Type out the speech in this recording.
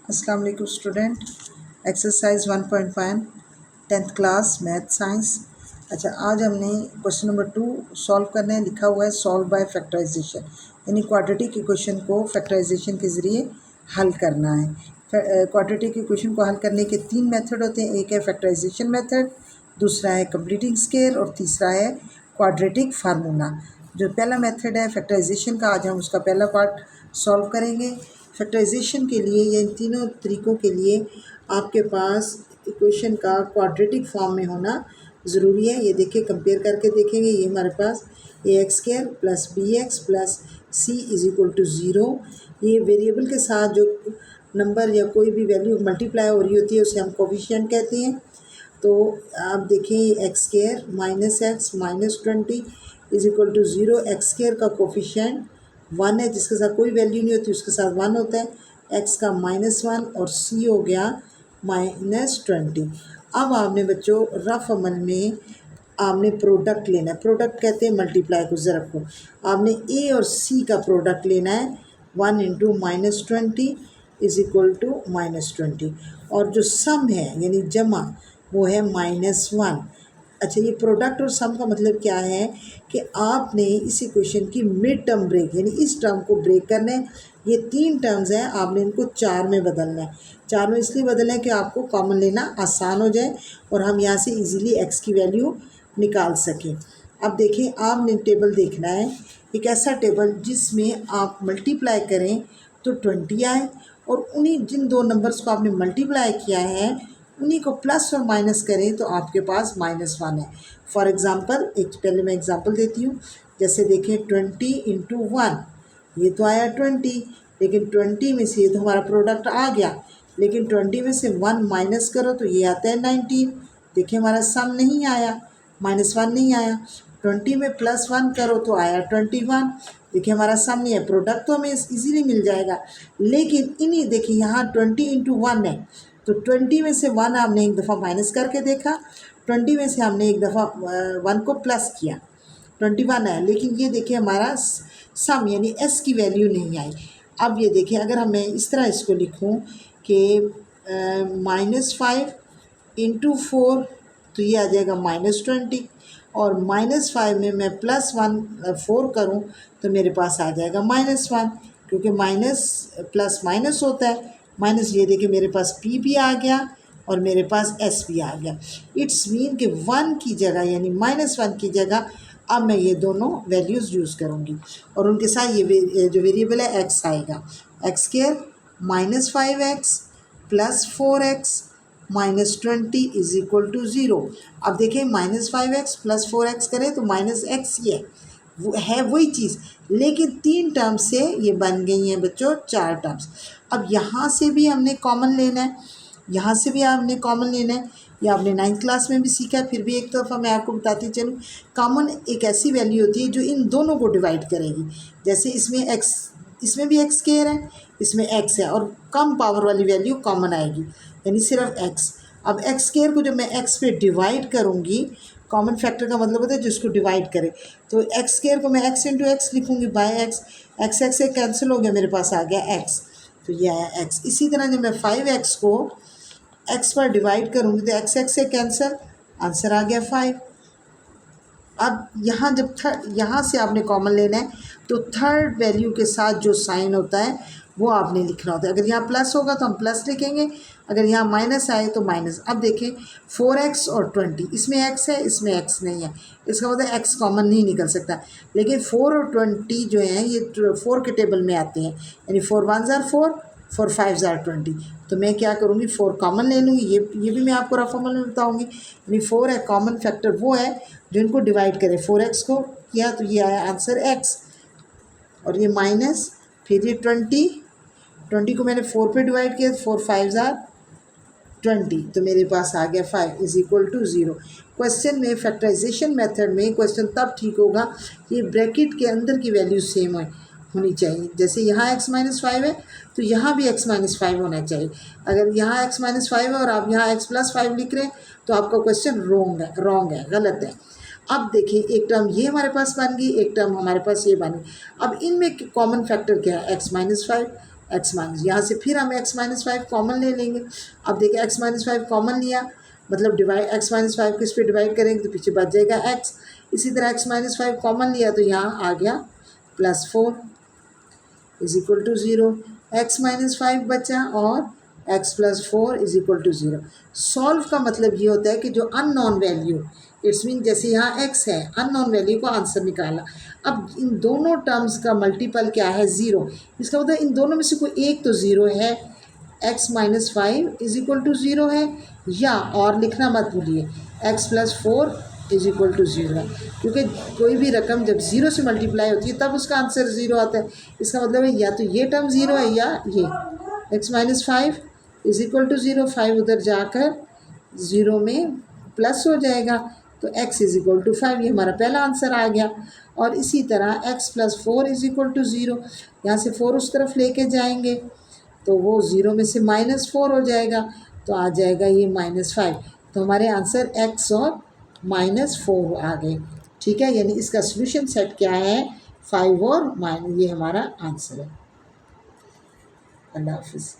अस्सलाम वालेकुम student. Exercise 1.1 10th class math science. अच्छा, आज हमने क्वेश्चन नंबर 2 सॉल्व करना है। लिखा हुआ है सॉल्व बाय फैक्टराइजेशन, यानी क्वाड्रेटिक इक्वेशन को फैक्टराइजेशन के ज़रिए हल करना है। क्वाड्रेटिक इक्वेशन को हल करने के 3 मेथड होते हैं। एक है फैक्टराइजेशन मेथड, दूसरा है कंप्लीटिंग स्केयर और तीसरा है क्वाड्रेटिक फार्मूला। जो पहला मेथड है फैक्टराइजेशन का, आज हम उसका पहला पार्ट सॉल्व करेंगे। फैक्टराइजेशन के लिए या इन तीनों तरीक़ों के लिए आपके पास इक्वेशन का क्वाड्रेटिक फॉर्म में होना ज़रूरी है। ये देखिए, कंपेयर करके देखेंगे। ये हमारे पास a x square plus b x plus c is equal to zero. ये वेरिएबल के साथ जो नंबर या कोई भी वैल्यू मल्टीप्लाई हो रही होती है उसे हम कोफिशिएंट कहते हैं। तो आप देखें, x square minus x minus 20 is equal to zero. X square का कोफिशिएंट 1 है, जिसके साथ कोई वैल्यू नहीं होती उसके साथ 1 होता है। एक्स का -1 और सी हो गया -20। अब आपने बच्चों रफ अमल में आपने प्रोडक्ट लेना है। प्रोडक्ट कहते हैं मल्टीप्लाई को, ज़रब को। आपने ए और सी का प्रोडक्ट लेना है। 1 इंटू -20 इज इक्वल टू -20, और जो सम है यानी जमा वो है -1। अच्छा, ये प्रोडक्ट और सम का मतलब क्या है कि आपने इस इक्वेशन की मिड टर्म ब्रेक यानी इस टर्म को ब्रेक करना है। ये 3 टर्म्स हैं, आपने इनको 4 में बदलना है। 4 में इसलिए बदलना है कि आपको कॉमन लेना आसान हो जाए और हम यहाँ से इजीली एक्स की वैल्यू निकाल सकें। अब देखें, आपने टेबल देखना है, एक ऐसा टेबल जिसमें आप मल्टीप्लाई करें तो 20 आए, और उन्हीं जिन दो नंबर्स को आपने मल्टीप्लाई किया है उन्हीं को प्लस और माइनस करें तो आपके पास -1 है। फॉर एग्ज़ाम्पल, एक पहले मैं एग्ज़ाम्पल देती हूँ। जैसे देखें, 20 इंटू 1, ये तो आया 20, लेकिन 20 में से ये तो हमारा प्रोडक्ट आ गया, लेकिन 20 में से 1 माइनस करो तो ये आता है 19। देखिए, हमारा सम नहीं आया, -1 नहीं आया। 20 में +1 करो तो आया 21। देखिए, हमारा सम नहीं है। प्रोडक्ट तो हमें इजीली मिल जाएगा, लेकिन इन्हीं देखिए यहाँ 20 इंटू 1 है, तो 20 में से 1 आपने एक दफ़ा माइनस करके देखा, 20 में से हमने एक दफ़ा 1 को प्लस किया, 21 है। लेकिन ये देखिए हमारा सम यानी एस की वैल्यू नहीं आई। अब ये देखिए, अगर मैं इस तरह इसको लिखूं कि -5 इंटू 4, तो ये आ जाएगा -20, और -5 में मैं +1 4 करूं तो मेरे पास आ जाएगा -1, क्योंकि माइनस प्लस माइनस होता है। माइनस, ये देखिए मेरे पास p भी आ गया और मेरे पास s भी आ गया। इट्स मीन कि 1 की जगह यानी -1 की जगह अब मैं ये दोनों वैल्यूज़ यूज़ करूँगी, और उनके साथ ये जो वेरिएबल है x आएगा। X square -5x plus 4x -20 is equal to zero. अब देखें, -5x प्लस 4x करें तो -x ही है, वो है वही चीज़, लेकिन 3 टर्म्स से ये बन गई हैं बच्चों 4 टर्म्स। अब यहाँ से भी हमने कॉमन लेना है, यहाँ से भी आपने कॉमन लेना है। ये आपने 9th क्लास में भी सीखा है, फिर भी एक दफ़ा मैं आपको बताती चलूँ। कॉमन एक ऐसी वैल्यू होती है जो इन दोनों को डिवाइड करेगी। जैसे इसमें x, इसमें भी एक्स स्क्वायर है, इसमें x है, और कम पावर वाली वैल्यू कॉमन आएगी, यानी सिर्फ x। अब एक्स स्क्वायर को जब मैं x पे डिवाइड करूँगी, कॉमन फैक्टर का मतलब होता है जिसको डिवाइड करे, तो एक्स स्क्वायर को मैं x इंटू एक्स लिखूँगी बाय x। x से कैंसिल हो गया, मेरे पास आ गया x, तो ये आया x। इसी तरह जब मैं 5x को x पर डिवाइड करूँगी तो x से कैंसिल, आंसर आ गया 5। अब यहाँ जब यहाँ से आपने कॉमन लेना है तो थर्ड वैल्यू के साथ जो साइन होता है वो आपने लिखना होता है। अगर यहाँ प्लस होगा तो हम प्लस लिखेंगे, अगर यहाँ माइनस आए तो माइनस। अब देखें, 4x और 20, इसमें x है, इसमें x नहीं है, इसका मतलब x कॉमन नहीं निकल सकता। लेकिन 4 और 20 जो हैं ये 4 के टेबल में आते हैं, यानी 4 1 ज़ार 4, 4 5 ज़ार 20। तो मैं क्या करूँगी, 4 कॉमन ले लूँगी। ये भी मैं आपको रफ अमल में बताऊँगी। यानी 4 है, कॉमन फैक्टर वो है जो इनको डिवाइड करे। 4x को किया तो ये आया आंसर x, और ये माइनस, फिर ये 20 को मैंने 4 पे डिवाइड किया, 4 5 ज़ार 20, तो मेरे पास आ गया 5 is equal to zero. Question में फैक्टराइजेशन मेथड में क्वेश्चन तब ठीक होगा ये ब्रैकेट के अंदर की वैल्यू सेम होनी चाहिए। जैसे यहाँ x-5 है तो यहाँ भी x-5 होना चाहिए। अगर यहाँ x-5 है और आप यहाँ x+5 लिख रहे हैं तो आपका क्वेश्चन रॉन्ग है, गलत है। अब देखिए, एक टर्म ये हमारे पास बन गई, एक टर्म हमारे पास ये बन गई। अब इनमें कॉमन फैक्टर क्या है, x-5, एक्स माइनस, यहाँ से फिर हम एक्स माइनस 5 कॉमन ले लेंगे। अब देखिए एक्स माइनस 5 कॉमन लिया, मतलब डिवाइड एक्स माइनस 5 किस पे डिवाइड करेंगे तो पीछे बच जाएगा एक्स। इसी तरह एक्स माइनस 5 कॉमन लिया तो यहाँ आ गया +4 is equal to 0। X minus 5 बचा और x +4 is equal to 0। Solve का मतलब ये होता है कि जो अननोन वैल्यू, इट्स मीन जैसे यहाँ एक्स है, अननोन वैल्यू को आंसर निकाला। अब इन दोनों टर्म्स का मल्टीपल क्या है 0, इसका मतलब इन दोनों में से कोई एक तो 0 है, x minus 5 is equal to 0 है, या और लिखना मत भूलिए एक्स +4 इज इक्वल टू 0 है, क्योंकि कोई भी रकम जब 0 से मल्टीप्लाई होती है तब उसका आंसर 0 आता है। इसका मतलब है या तो ये टर्म 0 है या ये x minus 5 is equal to 0, 5 उधर जाकर 0 में प्लस हो जाएगा तो x इज इक्वल टू 5, ये हमारा पहला आंसर आ गया। और इसी तरह x +4 इज इक्वल टू 0, यहाँ से 4 उस तरफ लेके जाएंगे तो वो 0 में से -4 हो जाएगा तो आ जाएगा ये -5। तो हमारे आंसर x और -4 आ गए। ठीक है, यानी इसका सोल्यूशन सेट क्या है 5 और -, ये हमारा आंसर है। अल्लाह हाफिज़।